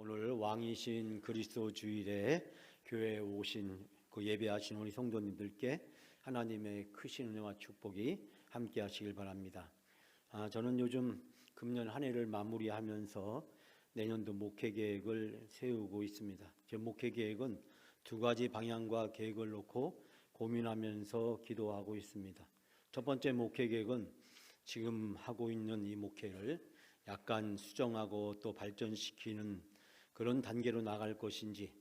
오늘 왕이신 그리스도 주일에 교회에 오신 그 예배하신 우리 성도님들께 하나님의 크신 은혜와 축복이 함께 하시길 바랍니다. 저는 요즘 금년 한 해를 마무리하면서 내년도 목회 계획을 세우고 있습니다. 제 목회 계획은 두 가지 방향과 계획을 놓고 고민하면서 기도하고 있습니다. 첫 번째 목회 계획은 지금 하고 있는 이 목회를 약간 수정하고 또 발전시키는 그런 단계로 나갈 것인지,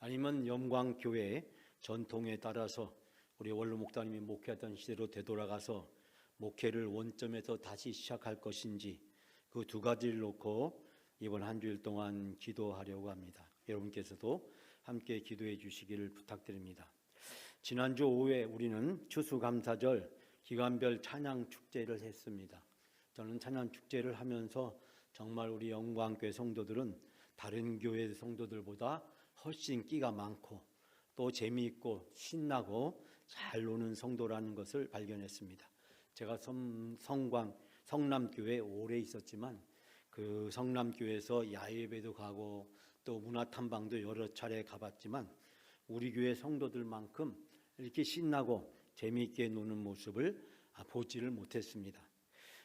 아니면 영광교회 전통에 따라서 우리 원로 목사님이 목회하던 시대로 되돌아가서 목회를 원점에서 다시 시작할 것인지, 그 두 가지를 놓고 이번 한 주일 동안 기도하려고 합니다. 여러분께서도 함께 기도해 주시기를 부탁드립니다. 지난주 오후에 우리는 추수감사절 기간별 찬양 축제를 했습니다. 저는 찬양 축제를 하면서 정말 우리 영광교회 성도들은 다른 교회 성도들보다 훨씬 끼가 많고 또 재미있고 신나고 잘 노는 성도라는 것을 발견했습니다. 제가 성남교회에 오래 있었지만 그 성남교회에서 야외배도 가고 또 문화탐방도 여러 차례 가봤지만 우리 교회 성도들만큼 이렇게 신나고 재미있게 노는 모습을 보지를 못했습니다.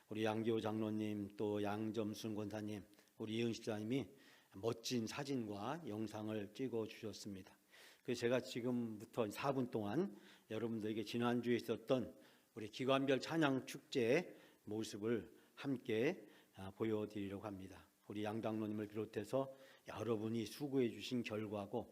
우리 양기호 장로님, 또 양점순 권사님, 우리 이은 집사님이 멋진 사진과 영상을 찍어 주셨습니다. 그래서 제가 지금부터 4분 동안 여러분들에게 지난주에 있었던 우리 기관별 찬양 축제의 모습을 함께 보여드리려고 합니다. 우리 양 장로님을 비롯해서 여러분이 수고해 주신 결과고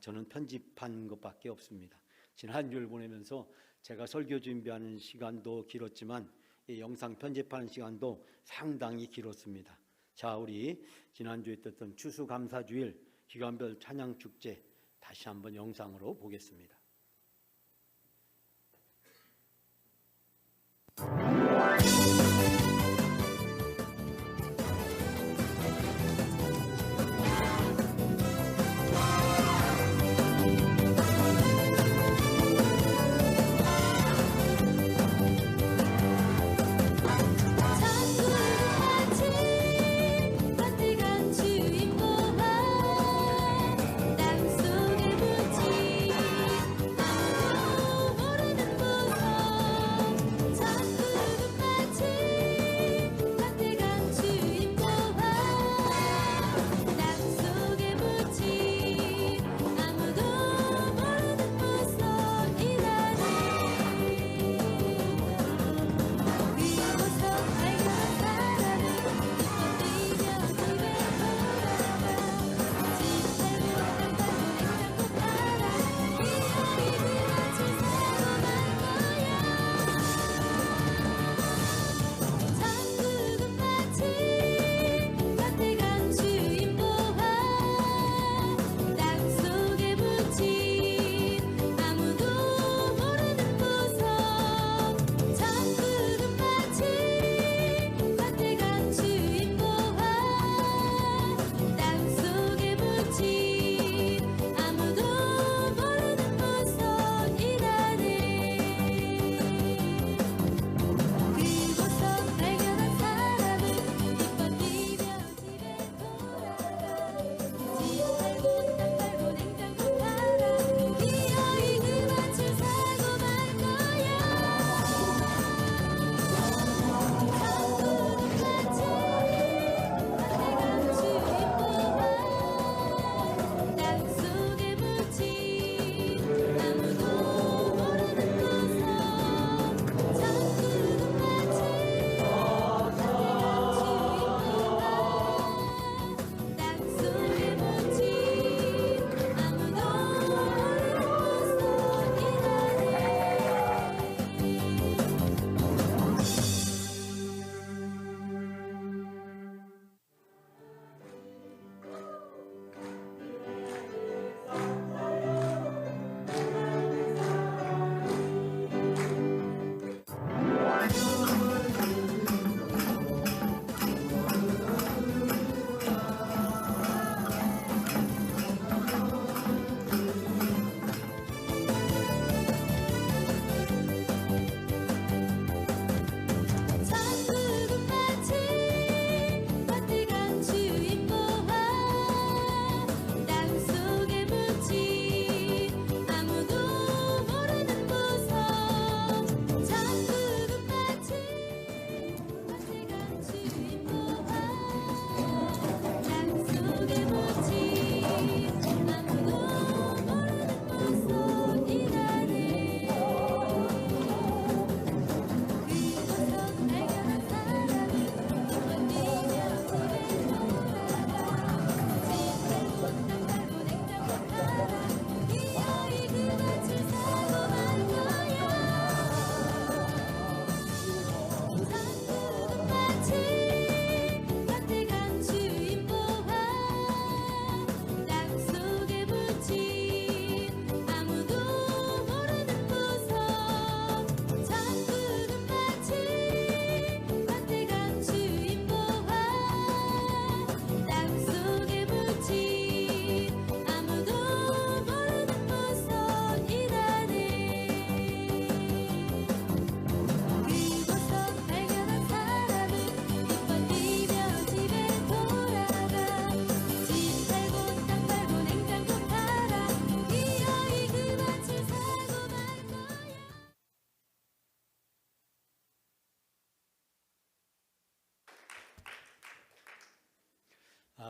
저는 편집한 것밖에 없습니다. 지난주를 보내면서 제가 설교 준비하는 시간도 길었지만 이 영상 편집하는 시간도 상당히 길었습니다. 자, 우리 지난주에 있었던 추수감사주일 기간별 찬양축제 다시 한번 영상으로 보겠습니다. 주임 보아 땅 속에 묻힌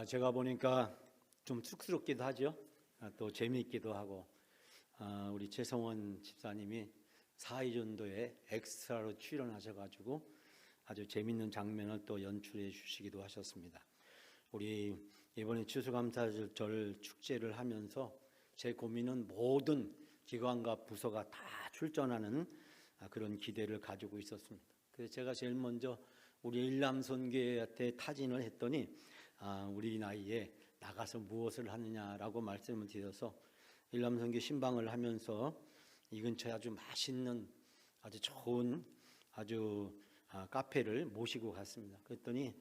제가 보니까 좀 쑥스럽기도 하죠. 또 재미있기도 하고, 우리 최성원 집사님이 사회전도에 엑스트라로 출연하셔가지고 아주 재미있는 장면을 또 연출해 주시기도 하셨습니다. 우리 이번에 추수감사절 축제를 하면서 제 고민은 모든 기관과 부서가 다 출전하는 그런 기대를 가지고 있었습니다. 그래서 제가 제일 먼저 우리 일남선교회한테 타진을 했더니 우리 나이에 나가서 무엇을 하느냐라고 말씀을 드려서 일남선교 신방을 하면서 이 근처에 아주 맛있는 아주 좋은 카페를 모시고 갔습니다. 그랬더니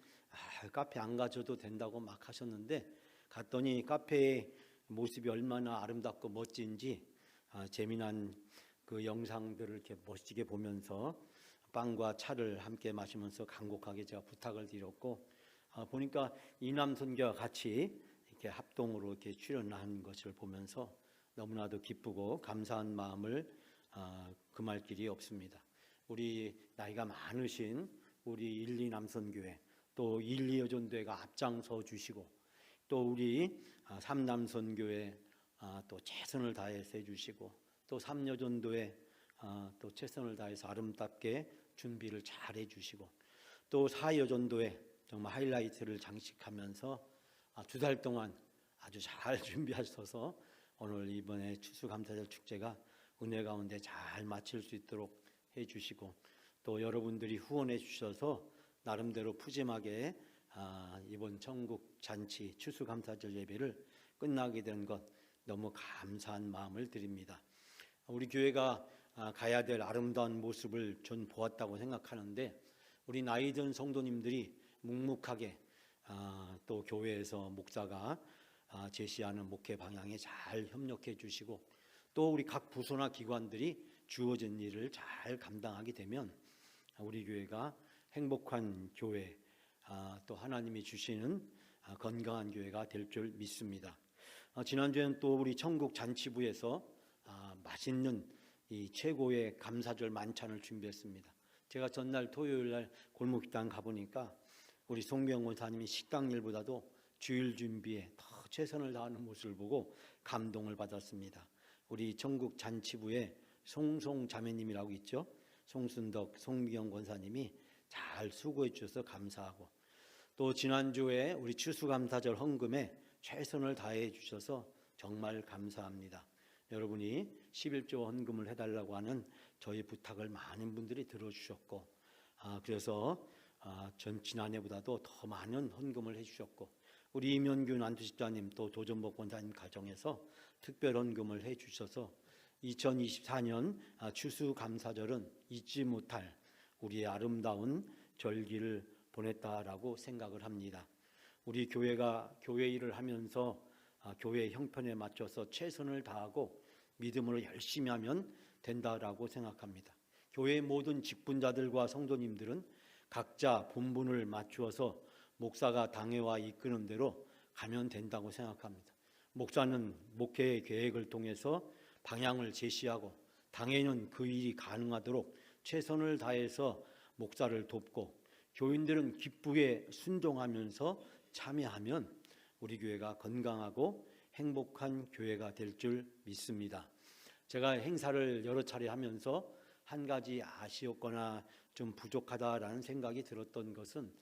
카페 안 가줘도 된다고 막 하셨는데 갔더니 카페의 모습이 얼마나 아름답고 멋진지 재미난 그 영상들을 이렇게 멋지게 보면서 빵과 차를 함께 마시면서 간곡하게 제가 부탁을 드렸고, 보니까 이남선교와 같이 이렇게 합동으로 이렇게 출연한 것을 보면서 너무나도 기쁘고 감사한 마음을 금할 길이 없습니다. 우리 나이가 많으신 우리 1, 2 남선교회, 또 1, 2 여전도회가 앞장서 주시고, 또 우리 3 남선교회 또 최선을 다해서 해주시고, 또 3 여전도회 또 최선을 다해서 아름답게 준비를 잘 해주시고, 또 4 여전도회 정말 하이라이트를 장식하면서 2달 동안 아주 잘 준비하셔서 오늘 이번에 추수감사절 축제가 은혜 가운데 잘 마칠 수 있도록 해주시고, 또 여러분들이 후원해 주셔서 나름대로 푸짐하게 이번 천국 잔치 추수감사절 예배를 끝나게 된 것 너무 감사한 마음을 드립니다. 우리 교회가 가야 될 아름다운 모습을 전 보았다고 생각하는데, 우리 나이 든 성도님들이 묵묵하게 또 교회에서 목사가 제시하는 목회 방향에 잘 협력해 주시고, 또 우리 각 부서나 기관들이 주어진 일을 잘 감당하게 되면 우리 교회가 행복한 교회, 또 하나님이 주시는 건강한 교회가 될 줄 믿습니다. 지난주에는 또 우리 천국 잔치부에서 맛있는 이 최고의 감사절 만찬을 준비했습니다. 제가 전날 토요일날 골목식당 가보니까 우리 송병 원사님이 식당 일보다도 주일 준비에 더 최선을 다하는 모습을 보고 감동을 받았습니다. 우리 천국 잔치부에 송송 자매님이라고 있죠. 송순덕, 송미경 권사님이 잘 수고해 주셔서 감사하고, 또 지난주에 우리 추수감사절 헌금에 최선을 다해 주셔서 정말 감사합니다. 여러분이 11조 헌금을 해달라고 하는 저희 부탁을 많은 분들이 들어주셨고, 그래서 지난해보다도 더 많은 헌금을 해주셨고, 우리 이면규 난투집사님 또 도전복 권사님 가정에서 특별 헌금을 해주셔서 2024년 추수감사절은 잊지 못할 우리의 아름다운 절기를 보냈다라고 생각을 합니다. 우리 교회가 교회 일을 하면서 교회 형편에 맞춰서 최선을 다하고 믿음으로 열심히 하면 된다라고 생각합니다. 교회의 모든 직분자들과 성도님들은 각자 본분을 맞추어서 목사가 당회와 이끄는 대로 가면 된다고 생각합니다. 목사는 목회의 계획을 통해서 방향을 제시하고, 당회는 그 일이 가능하도록 최선을 다해서 목사를 돕고, 교인들은 기쁘게 순종하면서 참여하면 우리 교회가 건강하고 행복한 교회가 될 줄 믿습니다. 제가 행사를 여러 차례 하면서 한 가지 아쉬웠거나 좀 부족하다라는 생각이 들었던 것은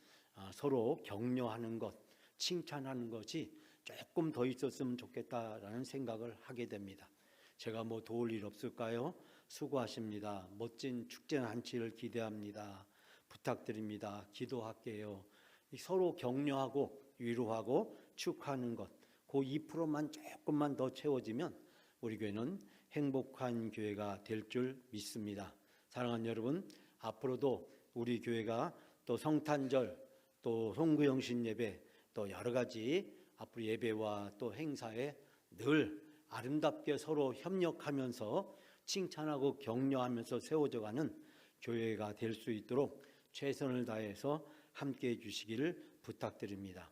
서로 격려하는 것, 칭찬하는 것이 조금 더 있었으면 좋겠다라는 생각을 하게 됩니다. 제가 뭐 도울 일 없을까요? 수고하십니다. 멋진 축제 잔치를 기대합니다. 부탁드립니다. 기도할게요. 서로 격려하고 위로하고 축하하는 것, 그 2%만 조금만 더 채워지면 우리 교회는 행복한 교회가 될 줄 믿습니다. 사랑하는 여러분, 앞으로도 우리 교회가 또 성탄절, 또 송구영신 예배, 또 여러 가지 앞으로 예배와 또 행사에 늘 아름답게 서로 협력하면서 칭찬하고 격려하면서 세워져가는 교회가 될 수 있도록 최선을 다해서 함께해 주시기를 부탁드립니다.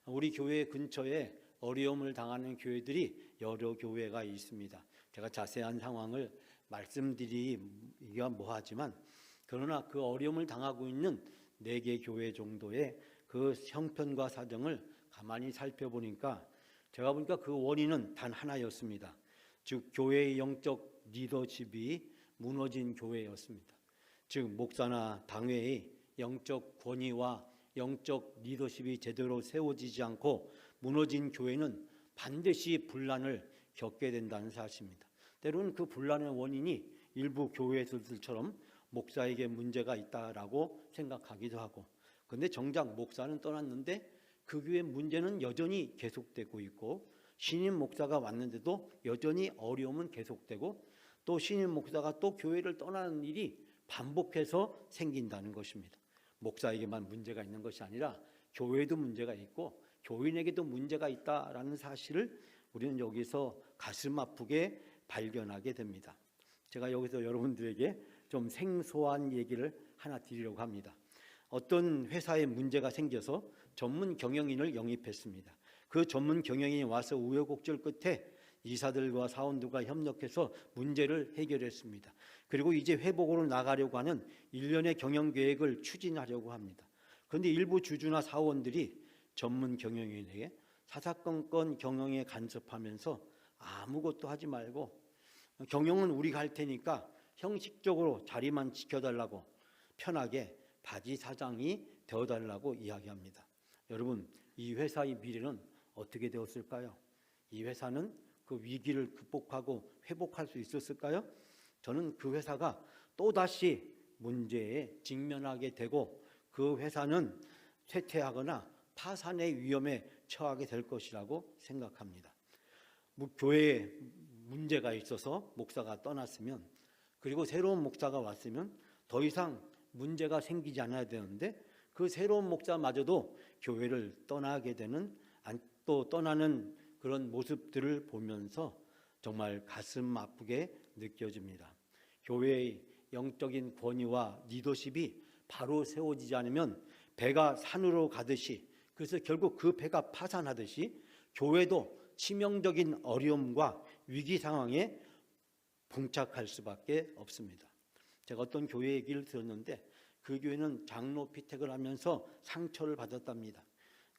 우리 교회 근처에 어려움을 당하는 교회들이 여러 교회가 있습니다. 제가 자세한 상황을 말씀드리기가 뭐하지만, 그러나 그 어려움을 당하고 있는 4개 교회 정도의 그 형편과 사정을 가만히 살펴보니까 제가 보니까 그 원인은 단 하나였습니다. 즉 교회의 영적 리더십이 무너진 교회였습니다. 즉 목사나 당회의 영적 권위와 영적 리더십이 제대로 세워지지 않고 무너진 교회는 반드시 분란을 겪게 된다는 사실입니다. 때로는 그 분란의 원인이 일부 교회들처럼 목사에게 문제가 있다라고 생각하기도 하고, 그런데 정작 목사는 떠났는데 그 교회 문제는 여전히 계속되고 있고, 신임 목사가 왔는데도 여전히 어려움은 계속되고, 또 신임 목사가 또 교회를 떠나는 일이 반복해서 생긴다는 것입니다. 목사에게만 문제가 있는 것이 아니라 교회에도 문제가 있고 교인에게도 문제가 있다라는 사실을 우리는 여기서 가슴 아프게 발견하게 됩니다. 제가 여기서 여러분들에게 좀 생소한 얘기를 하나 드리려고 합니다. 어떤 회사에 문제가 생겨서 전문 경영인을 영입했습니다. 그 전문 경영인이 와서 우여곡절 끝에 이사들과 사원들과 협력해서 문제를 해결했습니다. 그리고 이제 회복으로 나가려고 하는 일련의 경영 계획을 추진하려고 합니다. 그런데 일부 주주나 사원들이 전문 경영인에게 사사건건 경영에 간섭하면서 아무것도 하지 말고 경영은 우리가 할 테니까 형식적으로 자리만 지켜달라고 편하게 바지 사장이 되어달라고 이야기합니다. 여러분, 이 회사의 미래는 어떻게 되었을까요? 이 회사는 그 위기를 극복하고 회복할 수 있었을까요? 저는 그 회사가 또다시 문제에 직면하게 되고 그 회사는 쇠퇴하거나 파산의 위험에 처하게 될 것이라고 생각합니다. 교회에 문제가 있어서 목사가 떠났으면, 그리고 새로운 목사가 왔으면 더 이상 문제가 생기지 않아야 되는데 그 새로운 목사마저도 교회를 떠나게 되는, 또 떠나는 그런 모습들을 보면서 정말 가슴 아프게 느껴집니다. 교회의 영적인 권위와 리더십이 바로 세워지지 않으면 배가 산으로 가듯이, 그래서 결국 그 배가 파산하듯이 교회도 치명적인 어려움과 위기 상황에 봉착할 수밖에 없습니다. 제가 어떤 교회 얘기를 들었는데 그 교회는 장로 피택을 하면서 상처를 받았답니다.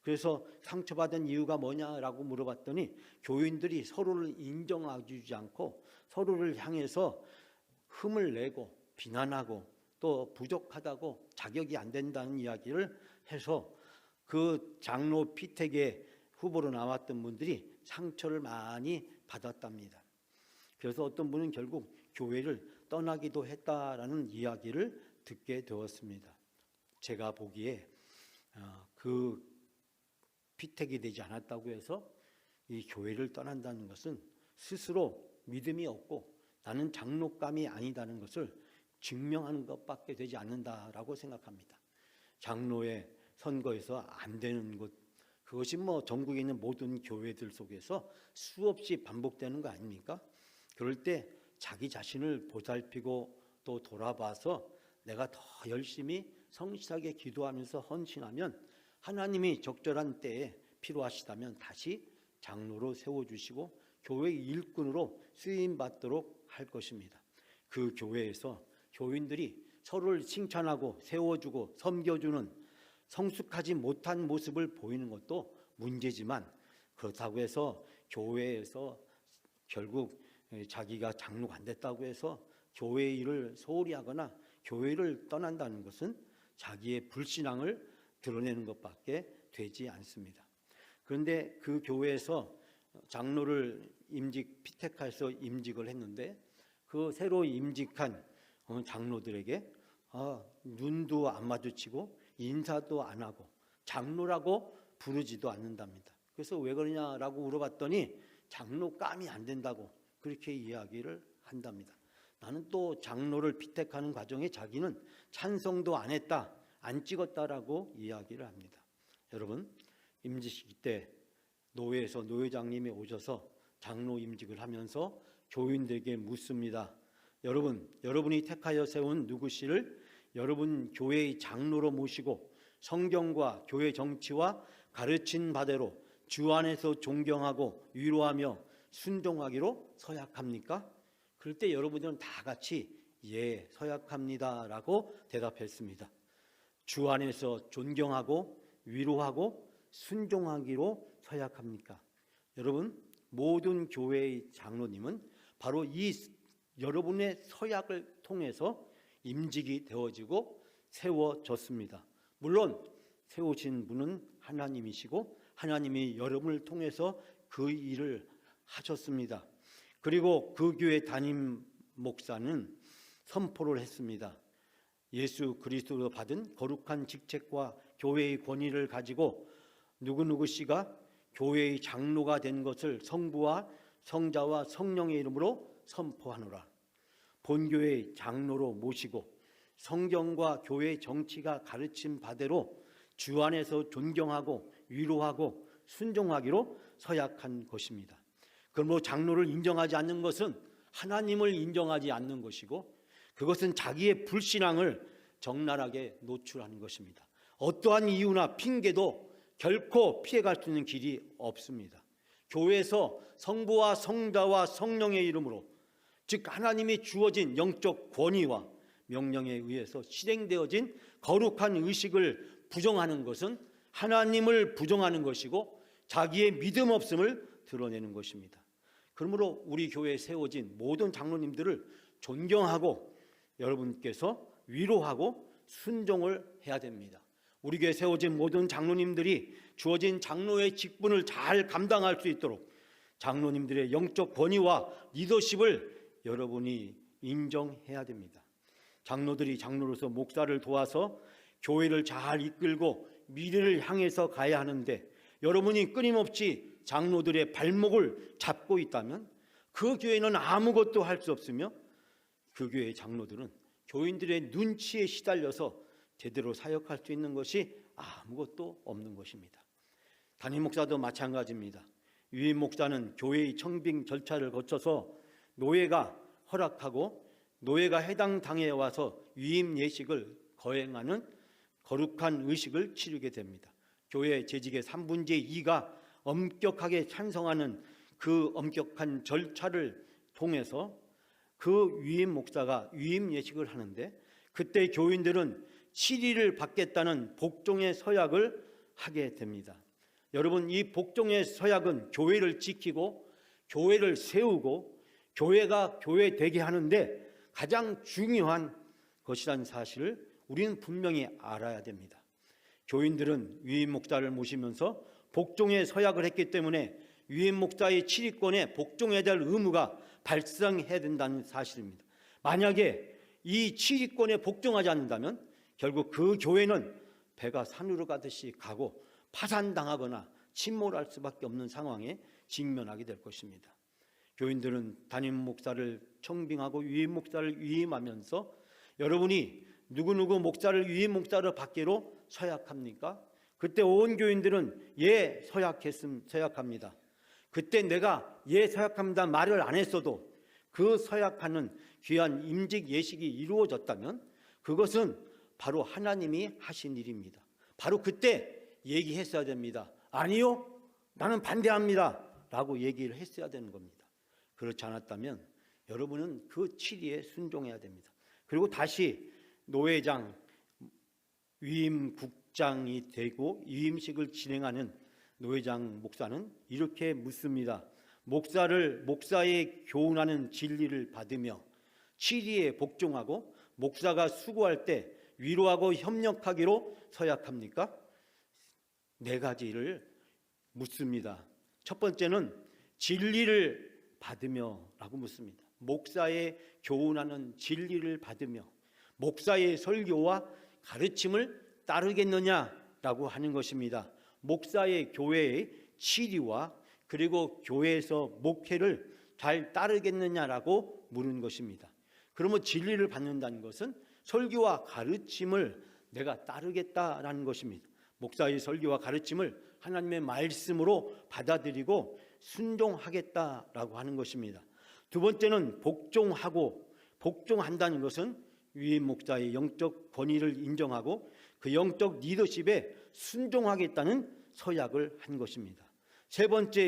그래서 상처받은 이유가 뭐냐라고 물어봤더니 교인들이 서로를 인정해주지 않고 서로를 향해서 흠을 내고 비난하고 또 부족하다고 자격이 안 된다는 이야기를 해서 그 장로 피택의 후보로 나왔던 분들이 상처를 많이 받았답니다. 그래서 어떤 분은 결국 교회를 떠나기도 했다라는 이야기를 듣게 되었습니다. 제가 보기에 그 피택이 되지 않았다고 해서 이 교회를 떠난다는 것은 스스로 믿음이 없고 나는 장로감이 아니다는 것을 증명하는 것밖에 되지 않는다라고 생각합니다. 장로의 선거에서 안 되는 것, 그것이 전국에 있는 모든 교회들 속에서 수없이 반복되는 거 아닙니까? 그럴 때 자기 자신을 보살피고 또 돌아봐서 내가 더 열심히 성실하게 기도하면서 헌신하면 하나님이 적절한 때에 필요하시다면 다시 장로로 세워주시고 교회의 일꾼으로 쓰임받도록 할 것입니다. 그 교회에서 교인들이 서로를 칭찬하고 세워주고 섬겨주는 성숙하지 못한 모습을 보이는 것도 문제지만, 그렇다고 해서 교회에서 결국 자기가 장로가 안 됐다고 해서 교회 일을 소홀히 하거나 교회를 떠난다는 것은 자기의 불신앙을 드러내는 것밖에 되지 않습니다. 그런데 그 교회에서 장로를 피택해서 임직을 했는데 그 새로 임직한 장로들에게 눈도 안 마주치고 인사도 안 하고 장로라고 부르지도 않는답니다. 그래서 왜 그러냐라고 물어봤더니 장로감이 안 된다고 그렇게 이야기를 한답니다. 나는 또 장로를 피택하는 과정에 자기는 찬성도 안 했다, 안 찍었다라고 이야기를 합니다. 여러분, 임직식 때 노회에서 노회장님이 오셔서 장로 임직을 하면서 교인들에게 묻습니다. 여러분이 택하여 세운 누구씨를 여러분 교회의 장로로 모시고 성경과 교회 정치와 가르친 바대로 주 안에서 존경하고 위로하며 순종하기로 서약합니까? 그럴 때 여러분들은 다 같이 예, 서약합니다라고 대답했습니다. 주 안에서 존경하고 위로하고 순종하기로 서약합니까? 여러분, 모든 교회의 장로님은 바로 이 여러분의 서약을 통해서 임직이 되어지고 세워졌습니다. 물론 세우신 분은 하나님이시고 하나님이 여러분을 통해서 그 일을 하셨습니다. 그리고 그 교회 담임 목사는 선포를 했습니다. 예수 그리스도로 받은 거룩한 직책과 교회의 권위를 가지고 누구누구 씨가 교회의 장로가 된 것을 성부와 성자와 성령의 이름으로 선포하노라. 본교회의 장로로 모시고 성경과 교회의 정치가 가르친 바대로 주 안에서 존경하고 위로하고 순종하기로 서약한 것입니다. 그러므로 장로를 인정하지 않는 것은 하나님을 인정하지 않는 것이고 그것은 자기의 불신앙을 적나라하게 노출하는 것입니다. 어떠한 이유나 핑계도 결코 피해갈 수 있는 길이 없습니다. 교회에서 성부와 성자와 성령의 이름으로, 즉 하나님이 주어진 영적 권위와 명령에 의해서 실행되어진 거룩한 의식을 부정하는 것은 하나님을 부정하는 것이고 자기의 믿음 없음을 드러내는 것입니다. 그러므로 우리 교회에 세워진 모든 장로님들을 존경하고 여러분께서 위로하고 순종을 해야 됩니다. 우리 교회에 세워진 모든 장로님들이 주어진 장로의 직분을 잘 감당할 수 있도록 장로님들의 영적 권위와 리더십을 여러분이 인정해야 됩니다. 장로들이 장로로서 목사를 도와서 교회를 잘 이끌고 미래를 향해서 가야 하는데 여러분이 끊임없이 장로들의 발목을 잡고 있다면 그 교회는 아무것도 할 수 없으며 그 교회의 장로들은 교인들의 눈치에 시달려서 제대로 사역할 수 있는 것이 아무것도 없는 것입니다. 담임 목사도 마찬가지입니다. 유임 목사는 교회의 청빙 절차를 거쳐서 노예가 허락하고 노예가 해당 당에 와서 유임 예식을 거행하는 거룩한 의식을 치르게 됩니다. 교회 재직의 3분의 2가 엄격하게 찬성하는 그 엄격한 절차를 통해서 그 유임 목사가 유임 예식을 하는데 그때 교인들은 7일을 받겠다는 복종의 서약을 하게 됩니다. 여러분, 이 복종의 서약은 교회를 지키고 교회를 세우고 교회가 교회 되게 하는데 가장 중요한 것이라는 사실을 우리는 분명히 알아야 됩니다. 교인들은 유임 목사를 모시면서 복종의 서약을 했기 때문에 유임 목사의 치리권에 복종해야 될 의무가 발생해야 된다는 사실입니다. 만약에 이 치리권에 복종하지 않는다면 결국 그 교회는 배가 산으로 가듯이 가고 파산당하거나 침몰할 수밖에 없는 상황에 직면하게 될 것입니다. 교인들은 담임 목사를 청빙하고 유임 목사를 위임하면서 여러분이 누구누구 목사를 유임 목사로 받기로 서약합니까? 그때 온 교인들은 예 서약합니다. 그때 내가 예 서약합니다 말을 안 했어도 그 서약하는 귀한 임직 예식이 이루어졌다면 그것은 바로 하나님이 하신 일입니다. 바로 그때 얘기했어야 됩니다. 아니요, 나는 반대합니다 라고 얘기를 했어야 되는 겁니다. 그렇지 않았다면 여러분은 그 치리에 순종해야 됩니다. 그리고 다시 노회장, 위임국장이 되고 위임식을 진행하는 노회장 목사는 이렇게 묻습니다. 목사의 교훈하는 진리를 받으며 치리에 복종하고 목사가 수고할 때 위로하고 협력하기로 서약합니까? 4가지를 묻습니다. 첫 번째는 진리를 받으며 라고 묻습니다. 목사의 교훈하는 진리를 받으며 목사의 설교와 가르침을 따르겠느냐라고 하는 것입니다. 목사의 교회의 치리와 그리고 교회에서 목회를 잘 따르겠느냐라고 물은 것입니다. 그러면 진리를 받는다는 것은 설교와 가르침을 내가 따르겠다라는 것입니다. 목사의 설교와 가르침을 하나님의 말씀으로 받아들이고 순종하겠다라고 하는 것입니다. 두 번째는 복종한다는 것은 위임 목사의 영적 권위를 인정하고 그 영적 리더십에 순종하겠다는 서약을 한 것입니다. 세 번째,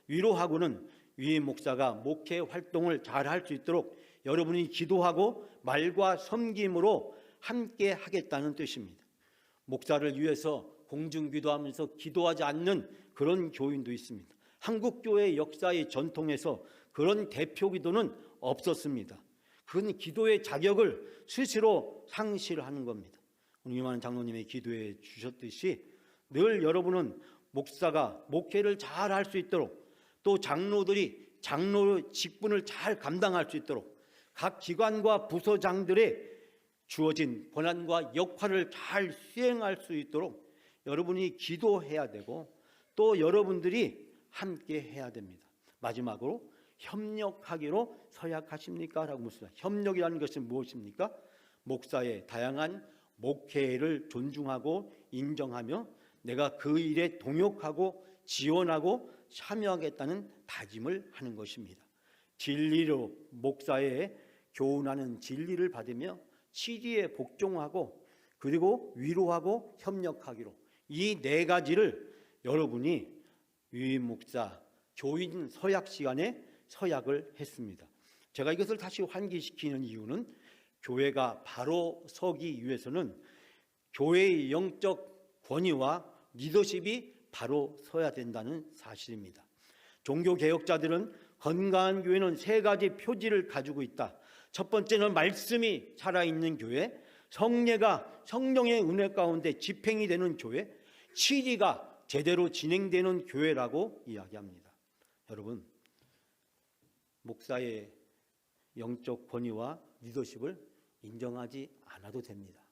위로하고는 위임 목사가 목회 활동을 잘 할 수 있도록 여러분이 기도하고 말과 섬김으로 함께 하겠다는 뜻입니다. 목사를 위해서 공중기도하면서 기도하지 않는 그런 교인도 있습니다. 한국교회 역사의 전통에서 그런 대표기도는 없었습니다. 그건 기도의 자격을 스스로 상실하는 겁니다. 오늘 이만한 장로님의 기도해 주셨듯이 늘 여러분은 목사가 목회를 잘 할 수 있도록, 또 장로들이 장로 직분을 잘 감당할 수 있도록 각 기관과 부서장들의 주어진 권한과 역할을 잘 수행할 수 있도록 여러분이 기도해야 되고, 또 여러분들이 함께 해야 됩니다. 마지막으로 협력하기로 서약하십니까? 라고 묻습니다. 협력이라는 것은 무엇입니까? 목사의 다양한 목회를 존중하고 인정하며 내가 그 일에 동역하고 지원하고 참여하겠다는 다짐을 하는 것입니다. 진리로 목사의 교훈하는 진리를 받으며 치리에 복종하고, 그리고 위로하고 협력하기로, 이 네 가지를 여러분이 유임 목사 교인 서약 시간에 서약을 했습니다. 제가 이것을 다시 환기시키는 이유는 교회가 바로 서기 위해서는 교회의 영적 권위와 리더십이 바로 서야 된다는 사실입니다. 종교개혁자들은 건강한 교회는 세 가지 표지를 가지고 있다. 첫 번째는 말씀이 살아있는 교회, 성례가 성령의 은혜 가운데 집행이 되는 교회, 치리가 제대로 진행되는 교회라고 이야기합니다. 여러분, 목사의 영적 권위와 리더십을 인정하지 않아도 됩니다.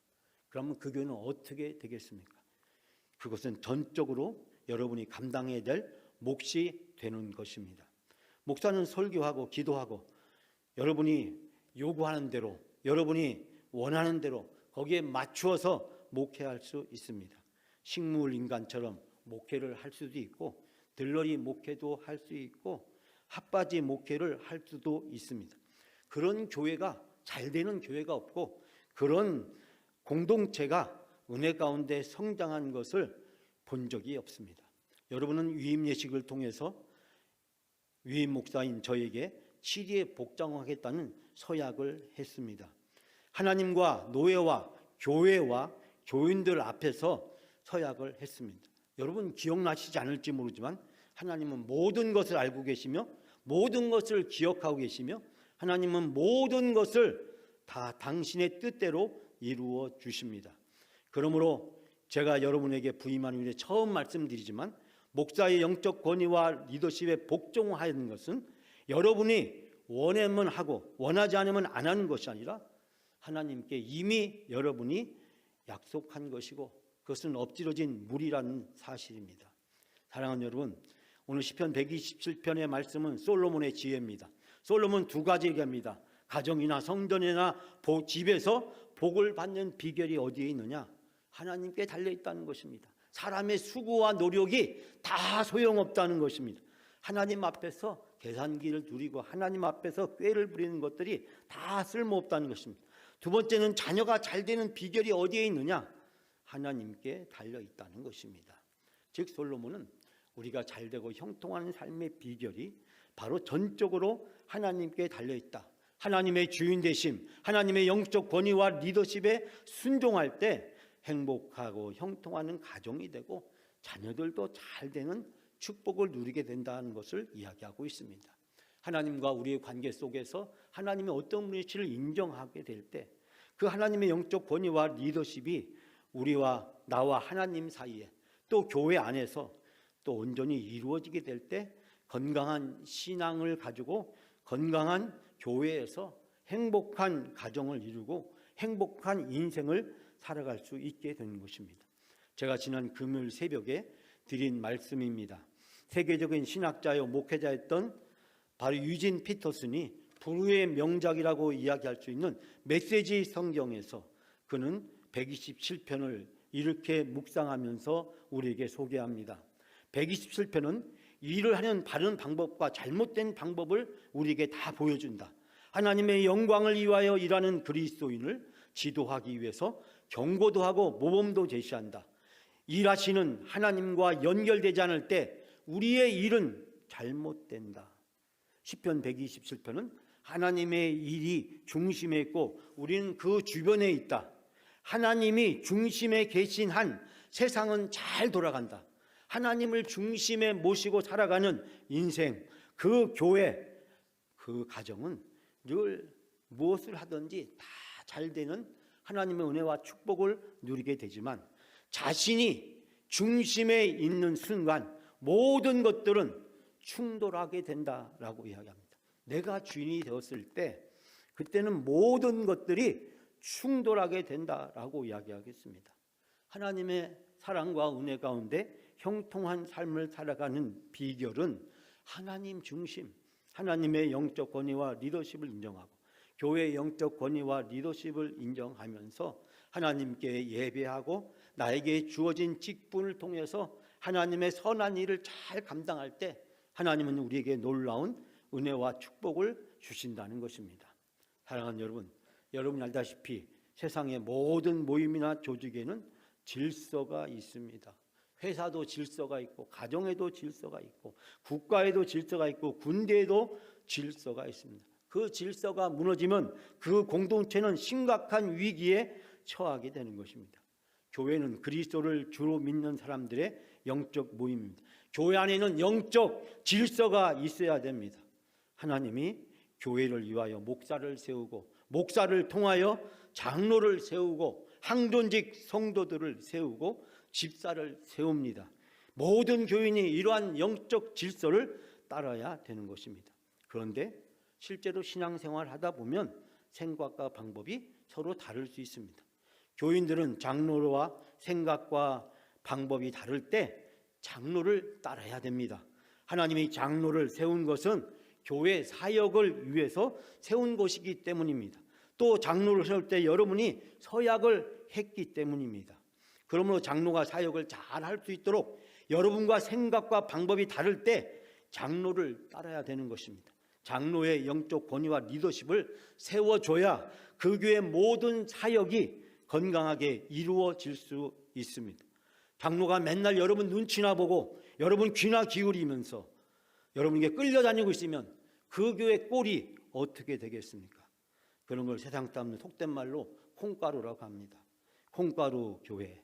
그러면 그 교회는 어떻게 되겠습니까? 그것은 전적으로 여러분이 감당해야 될 몫이 되는 것입니다. 목사는 설교하고 기도하고 여러분이 요구하는 대로, 여러분이 원하는 대로 거기에 맞추어서 목회할 수 있습니다. 식물인간처럼 목회를 할 수도 있고, 들러리 목회도 할 수 있고, 핫바지 목회를 할 수도 있습니다. 그런 교회가 잘 되는 교회가 없고, 그런 공동체가 은혜 가운데 성장한 것을 본 적이 없습니다. 여러분은 위임 예식을 통해서 위임 목사인 저에게 치리에 복장하겠다는 서약을 했습니다. 하나님과 노예와 교회와 교인들 앞에서 서약을 했습니다. 여러분 기억나시지 않을지 모르지만 하나님은 모든 것을 알고 계시며 모든 것을 기억하고 계시며 하나님은 모든 것을 다 당신의 뜻대로 이루어 주십니다. 그러므로 제가 여러분에게 부임하는 일에 처음 말씀드리지만, 목사의 영적 권위와 리더십에 복종하는 것은 여러분이 원하면 하고 원하지 않으면 안 하는 것이 아니라 하나님께 이미 여러분이 약속한 것이고, 그것은 엎질러진 물이라는 사실입니다. 사랑하는 여러분, 오늘 시편 127편의 말씀은 솔로몬의 지혜입니다. 솔로몬 두 가지 얘기합니다. 가정이나 성전이나 집에서 복을 받는 비결이 어디에 있느냐? 하나님께 달려있다는 것입니다. 사람의 수고와 노력이 다 소용없다는 것입니다. 하나님 앞에서 계산기를 두리고 하나님 앞에서 꾀를 부리는 것들이 다 쓸모없다는 것입니다. 두 번째는 자녀가 잘 되는 비결이 어디에 있느냐? 하나님께 달려있다는 것입니다. 즉 솔로몬은 우리가 잘 되고 형통하는 삶의 비결이 바로 전적으로 하나님께 달려있다. 하나님의 주인 되심, 하나님의 영적 권위와 리더십에 순종할 때 행복하고 형통하는 가정이 되고 자녀들도 잘 되는 축복을 누리게 된다는 것을 이야기하고 있습니다. 하나님과 우리의 관계 속에서 하나님의 어떤 분이신지를 인정하게 될 때 그 하나님의 영적 권위와 리더십이 우리와 나와 하나님 사이에 또 교회 안에서 또 온전히 이루어지게 될 때 건강한 신앙을 가지고 건강한 교회에서 행복한 가정을 이루고 행복한 인생을 살아갈 수 있게 되는 것입니다. 제가 지난 금요일 새벽에 드린 말씀입니다. 세계적인 신학자요 목회자였던 바로 유진 피터슨이 불후의 명작이라고 이야기할 수 있는 메시지 성경에서 그는 127편을 이렇게 묵상하면서 우리에게 소개합니다. 127편은 일을 하는 바른 방법과 잘못된 방법을 우리에게 다 보여준다. 하나님의 영광을 위하여 일하는 그리스도인을 지도하기 위해서 경고도 하고 모범도 제시한다. 일하시는 하나님과 연결되지 않을 때 우리의 일은 잘못된다. 시편 127편은 하나님의 일이 중심에 있고 우리는 그 주변에 있다. 하나님이 중심에 계신 한 세상은 잘 돌아간다. 하나님을 중심에 모시고 살아가는 인생, 그 교회, 그 가정은 늘 무엇을 하든지 다 잘 되는 하나님의 은혜와 축복을 누리게 되지만, 자신이 중심에 있는 순간 모든 것들은 충돌하게 된다라고 이야기합니다. 내가 주인이 되었을 때 그때는 모든 것들이 충돌하게 된다라고 이야기하겠습니다. 하나님의 사랑과 은혜 가운데 형통한 삶을 살아가는 비결은 하나님 중심, 하나님의 영적 권위와 리더십을 인정하고 교회의 영적 권위와 리더십을 인정하면서 하나님께 예배하고 나에게 주어진 직분을 통해서 하나님의 선한 일을 잘 감당할 때 하나님은 우리에게 놀라운 은혜와 축복을 주신다는 것입니다. 사랑하는 여러분, 여러분이 알다시피 세상의 모든 모임이나 조직에는 질서가 있습니다. 회사도 질서가 있고, 가정에도 질서가 있고, 국가에도 질서가 있고, 군대에도 질서가 있습니다. 그 질서가 무너지면 그 공동체는 심각한 위기에 처하게 되는 것입니다. 교회는 그리스도를 주로 믿는 사람들의 영적 모임입니다. 교회 안에는 영적 질서가 있어야 됩니다. 하나님이 교회를 위하여 목사를 세우고, 목사를 통하여 장로를 세우고, 항존직 성도들을 세우고, 집사를 세웁니다. 모든 교인이 이러한 영적 질서를 따라야 되는 것입니다. 그런데 실제로 신앙생활을 하다 보면 생각과 방법이 서로 다를 수 있습니다. 교인들은 장로와 생각과 방법이 다를 때 장로를 따라야 됩니다. 하나님이 장로를 세운 것은 교회 사역을 위해서 세운 것이기 때문입니다. 또 장로를 세울 때 여러분이 서약을 했기 때문입니다. 그러므로 장로가 사역을 잘 할 수 있도록 여러분과 생각과 방법이 다를 때 장로를 따라야 되는 것입니다. 장로의 영적 권위와 리더십을 세워줘야 그 교회 모든 사역이 건강하게 이루어질 수 있습니다. 장로가 맨날 여러분 눈치나 보고 여러분 귀나 기울이면서 여러분에게 끌려다니고 있으면 그 교회 꼴이 어떻게 되겠습니까? 그런 걸 세상 사람들 속된 말로 콩가루라고 합니다. 콩가루 교회.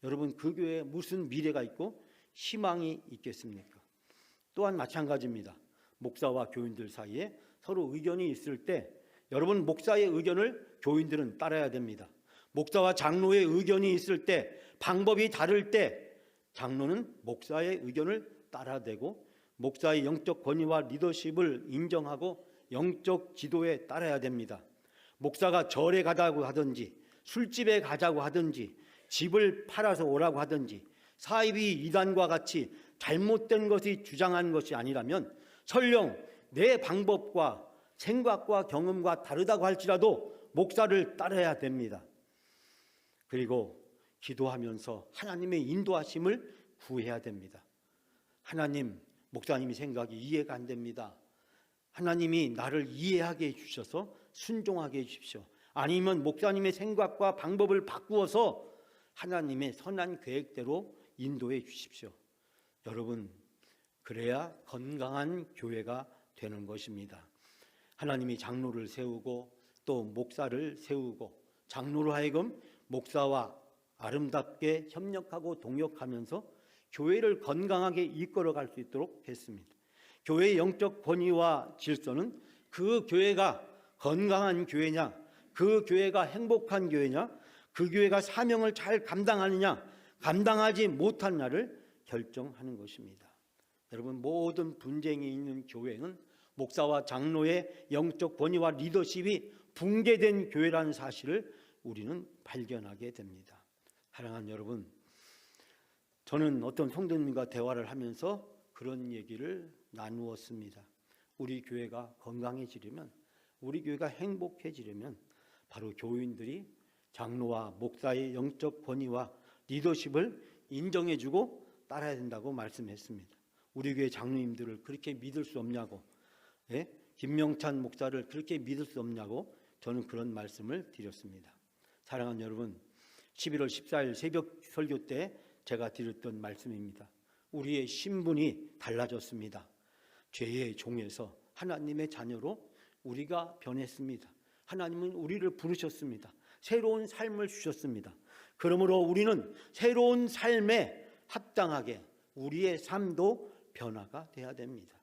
여러분, 그 교회에 무슨 미래가 있고 희망이 있겠습니까? 또한 마찬가지입니다. 목사와 교인들 사이에 서로 의견이 있을 때 여러분, 목사의 의견을 교인들은 따라야 됩니다. 목사와 장로의 의견이 있을 때, 방법이 다를 때 장로는 목사의 의견을 따라야 되고, 목사의 영적 권위와 리더십을 인정하고 영적 지도에 따라야 됩니다. 목사가 절에 가자고 하든지, 술집에 가자고 하든지, 집을 팔아서 오라고 하든지, 사이비 이단과 같이 잘못된 것이 주장한 것이 아니라면 설령 내 방법과 생각과 경험과 다르다고 할지라도 목사를 따라야 됩니다. 그리고 기도하면서 하나님의 인도하심을 구해야 됩니다. 하나님, 목사님이 생각이 이해가 안 됩니다. 하나님이 나를 이해하게 해주셔서 순종하게 해주십시오. 아니면 목사님의 생각과 방법을 바꾸어서 하나님의 선한 계획대로 인도해 주십시오. 여러분, 그래야 건강한 교회가 되는 것입니다. 하나님이 장로를 세우고 또 목사를 세우고 장로로 하여금 목사와 아름답게 협력하고 동역하면서 교회를 건강하게 이끌어갈 수 있도록 했습니다. 교회의 영적 권위와 질서는 그 교회가 건강한 교회냐, 그 교회가 행복한 교회냐, 그 교회가 사명을 잘 감당하느냐, 감당하지 못하느냐를 결정하는 것입니다. 여러분, 모든 분쟁이 있는 교회는 목사와 장로의 영적 권위와 리더십이 붕괴된 교회라는 사실을 우리는 발견하게 됩니다. 사랑하는 여러분, 저는 어떤 성도님과 대화를 하면서 그런 얘기를 나누었습니다. 우리 교회가 건강해지려면, 우리 교회가 행복해지려면 바로 교인들이 장로와 목사의 영적 권위와 리더십을 인정해주고 따라야 된다고 말씀했습니다. 우리 교회 장로님들을 그렇게 믿을 수 없냐고, 김명찬 목사를 그렇게 믿을 수 없냐고 저는 그런 말씀을 드렸습니다. 사랑하는 여러분, 11월 14일 새벽 설교 때 제가 드렸던 말씀입니다. 우리의 신분이 달라졌습니다. 죄의 종에서 하나님의 자녀로 우리가 변했습니다. 하나님은 우리를 부르셨습니다. 새로운 삶을 주셨습니다. 그러므로 우리는 새로운 삶에 합당하게 우리의 삶도 변화가 돼야 됩니다.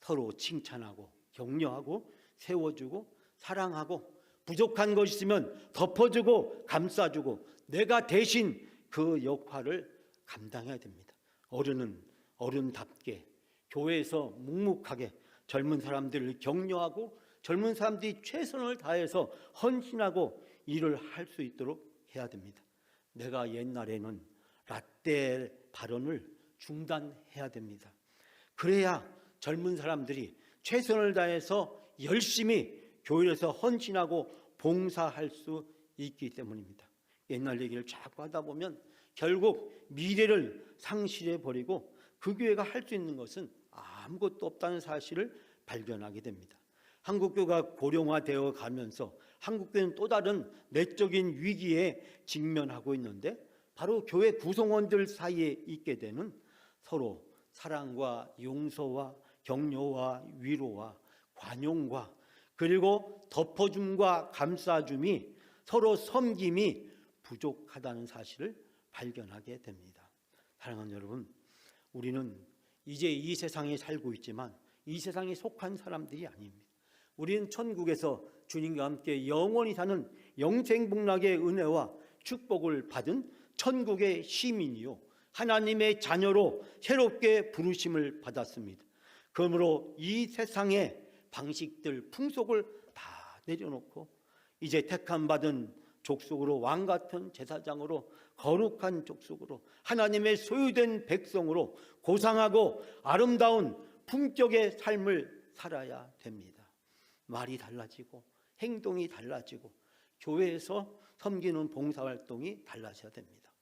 서로 칭찬하고 격려하고 세워주고 사랑하고 부족한 것이 있으면 덮어주고 감싸주고 내가 대신 그 역할을 감당해야 됩니다. 어른은 어른답게 교회에서 묵묵하게 젊은 사람들을 격려하고 젊은 사람들이 최선을 다해서 헌신하고 일을 할 수 있도록 해야 됩니다. 내가 옛날에는 라떼 발언을 중단해야 됩니다. 그래야 젊은 사람들이 최선을 다해서 열심히 교회에서 헌신하고 봉사할 수 있기 때문입니다. 옛날 얘기를 자꾸 하다 보면 결국 미래를 상실해 버리고 그 교회가 할 수 있는 것은 아무것도 없다는 사실을 발견하게 됩니다. 한국교회가 고령화되어 가면서 한국교회는 또 다른 내적인 위기에 직면하고 있는데 바로 교회 구성원들 사이에 있게 되는 서로 사랑과 용서와 격려와 위로와 관용과 그리고 덮어줌과 감싸줌이 서로 섬김이 부족하다는 사실을 발견하게 됩니다. 사랑하는 여러분, 우리는 이제 이 세상에 살고 있지만 이 세상에 속한 사람들이 아닙니다. 우리는 천국에서 주님과 함께 영원히 사는 영생복락의 은혜와 축복을 받은 천국의 시민이요 하나님의 자녀로 새롭게 부르심을 받았습니다. 그러므로 이 세상의 방식들, 풍속을 다 내려놓고 이제 택함 받은 족속으로 왕같은 제사장으로 거룩한 족속으로 하나님의 소유된 백성으로 고상하고 아름다운 품격의 삶을 살아야 됩니다. 말이 달라지고 행동이 달라지고 교회에서 섬기는 봉사활동이 달라져야 됩니다.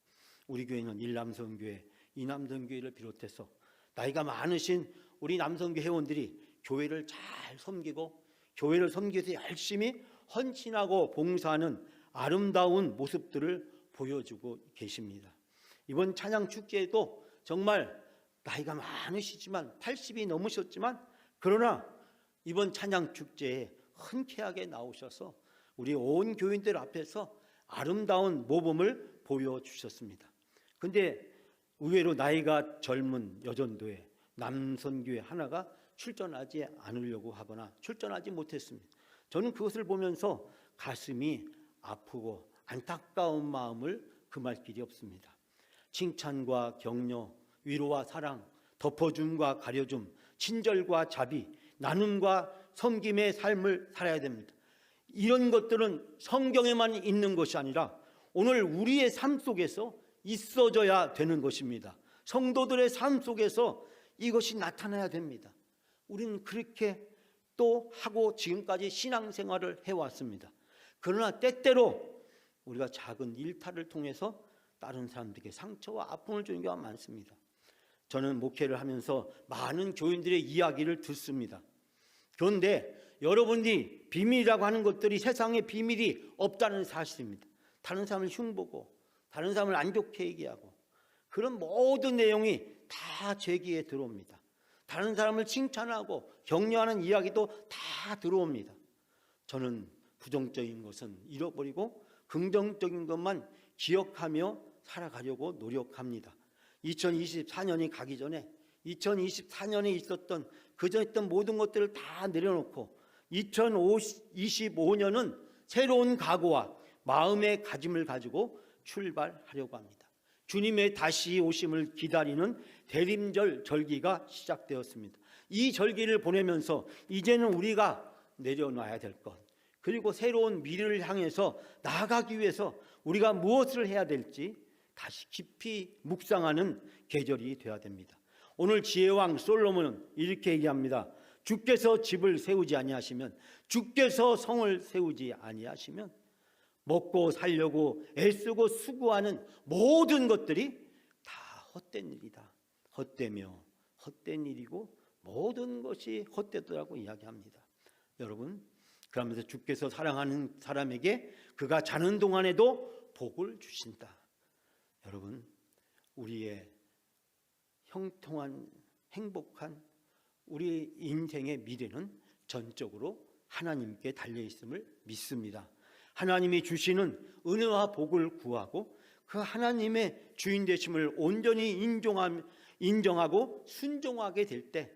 우리 교회는 일남성교회, 이남성교회를 비롯해서 나이가 많으신 우리 남성교회 회원들이 교회를 잘 섬기고 교회를 섬기기 위해서 열심히 헌신하고 봉사하는 아름다운 모습들을 보여주고 계십니다. 이번 찬양 축제에도 정말 나이가 많으시지만 80이 넘으셨지만 그러나 이번 찬양 축제에 흔쾌하게 나오셔서 우리 온 교인들 앞에서 아름다운 모범을 보여주셨습니다. 근데 의외로 나이가 젊은 여전도회 남선교회 하나가 출전하지 않으려고 하거나 출전하지 못했습니다. 저는 그것을 보면서 가슴이 아프고 안타까운 마음을 금할 길이 없습니다. 칭찬과 격려, 위로와 사랑, 덮어줌과 가려줌, 친절과 자비, 나눔과 섬김의 삶을 살아야 됩니다. 이런 것들은 성경에만 있는 것이 아니라 오늘 우리의 삶 속에서 있어져야 되는 것입니다. 성도들의 삶 속에서 이것이 나타나야 됩니다. 우리는 그렇게 또 하고 지금까지 신앙생활을 해왔습니다. 그러나 때때로 우리가 작은 일탈을 통해서 다른 사람들에게 상처와 아픔을 주는 경우가 많습니다. 저는 목회를 하면서 많은 교인들의 이야기를 듣습니다. 그런데 여러분이 비밀이라고 하는 것들이 세상에 비밀이 없다는 사실입니다. 다른 사람을 흉보고 다른 사람을 안 좋게 얘기하고 그런 모든 내용이 다 제 귀에 들어옵니다. 다른 사람을 칭찬하고 격려하는 이야기도 다 들어옵니다. 저는 부정적인 것은 잃어버리고 긍정적인 것만 기억하며 살아가려고 노력합니다. 2024년이 가기 전에 2024년에 있었던 그전 있던 모든 것들을 다 내려놓고 2025년은 새로운 각오와 마음의 가짐을 가지고 출발하려고 합니다. 주님의 다시 오심을 기다리는 대림절 절기가 시작되었습니다. 이 절기를 보내면서 이제는 우리가 내려놔야 될 것, 그리고 새로운 미래를 향해서 나아가기 위해서 우리가 무엇을 해야 될지 다시 깊이 묵상하는 계절이 되어야 됩니다. 오늘 지혜왕 솔로몬은 이렇게 얘기합니다. 주께서 집을 세우지 아니하시면, 주께서 성을 세우지 아니하시면 먹고 살려고 애쓰고 수고하는 모든 것들이 다 헛된 일이다. 헛되며 헛된 일이고 모든 것이 헛되더라고 이야기합니다. 여러분, 그러면서 주께서 사랑하는 사람에게 그가 자는 동안에도 복을 주신다. 여러분, 우리의 형통한 행복한 우리 인생의 미래는 전적으로 하나님께 달려 있음을 믿습니다. 하나님이 주시는 은혜와 복을 구하고 그 하나님의 주인 되심을 온전히 인정하고 순종하게 될 때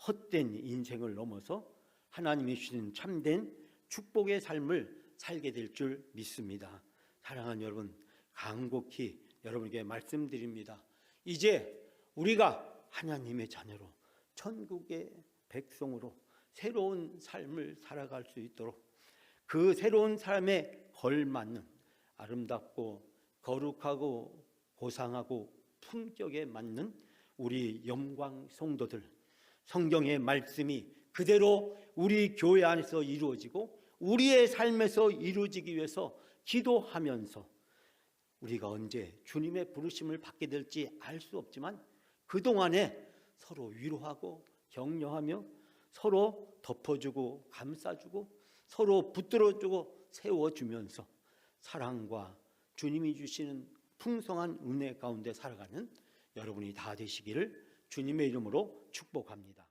헛된 인생을 넘어서 하나님이 주신 참된 축복의 삶을 살게 될 줄 믿습니다. 사랑하는 여러분, 간곡히 여러분에게 말씀드립니다. 이제 우리가 하나님의 자녀로 천국의 백성으로 새로운 삶을 살아갈 수 있도록 그 새로운 삶에 걸맞는 아름답고 거룩하고 고상하고 품격에 맞는 우리 영광 성도들, 성경의 말씀이 그대로 우리 교회 안에서 이루어지고 우리의 삶에서 이루어지기 위해서 기도하면서 우리가 언제 주님의 부르심을 받게 될지 알 수 없지만 그동안에 서로 위로하고 격려하며 서로 덮어주고 감싸주고 서로 붙들어주고 세워주면서 사랑과 주님이 주시는 풍성한 은혜 가운데 살아가는 여러분이 다 되시기를 주님의 이름으로 축복합니다.